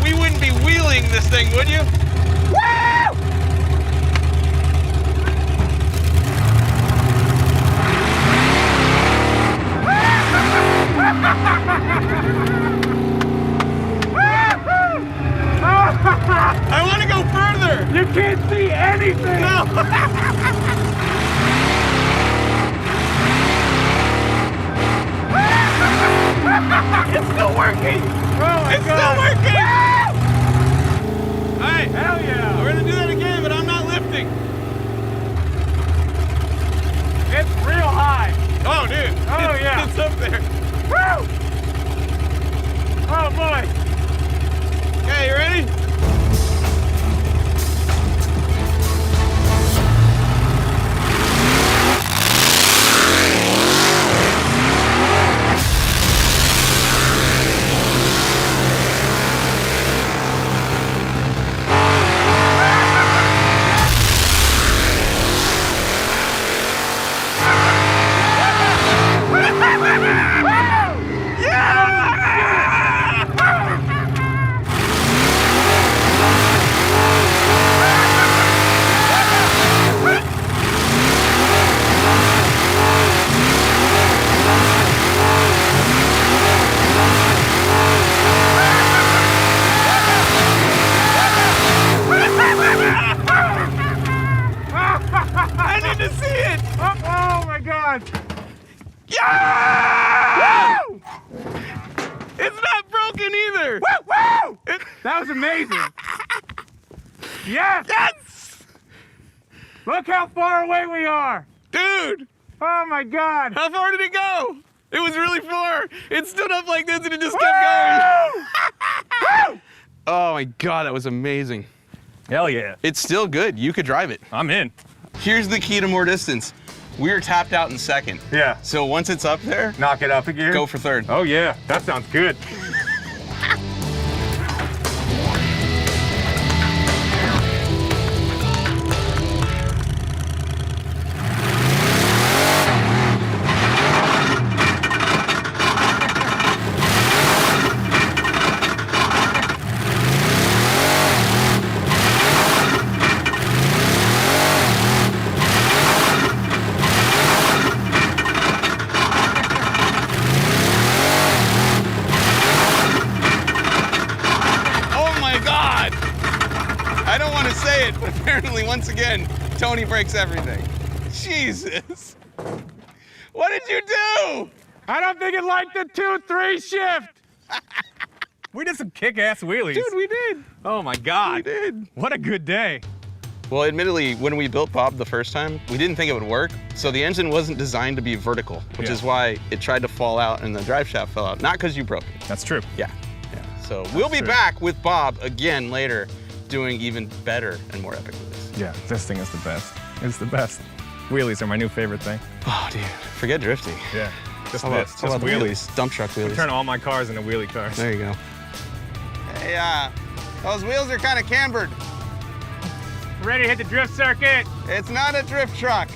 we wouldn't be wheeling this thing, would you? Woo! I want to go further. You can't see anything. No. It's still working. Oh my It's God. still working. Hey, Hell yeah. we're gonna do that again, but I'm not lifting. It's real high. Oh, dude. Oh, yeah. It's up there. Woo! Oh boy. Okay, you ready? I need to see it. Oh my God. Yeah! Woo! It's not broken either. Woo! Woo! That was amazing. Yes! Yes! Look how far away we are. Dude, Oh my God. how far did it go? It was really far. It stood up like this and it just kept going. Woo! Oh my God, that was amazing. Hell yeah. It's still good. You could drive it. I'm in. Here's the key to more distance. We're tapped out in second. Yeah. So once it's up there, Knock it up a gear. go for third. Oh yeah, that sounds good. Oh my God! I don't want to say it, but apparently once again, Tony breaks everything. Jesus. What did you do? I don't think it liked the 2-3 shift. We did some kick-ass wheelies. Dude, we did. Oh my God. We did. What a good day. Well, admittedly, when we built Bob the first time, we didn't think it would work. So the engine wasn't designed to be vertical, which Yeah. is why it tried to fall out and the drive shaft fell out. Not because you broke it. That's true. Yeah. So we'll be true. back with Bob again later, doing even better and more epic wheelies. Yeah, this thing is the best. It's the best. Wheelies are my new favorite thing. Oh, dude, forget drifting. Yeah. Just How about, this. how Just about the wheelies. Dump truck wheelies. Turn all my cars into wheelie cars. There you go. Hey, those wheels are kind of cambered. Ready to hit the drift circuit. It's not a drift truck.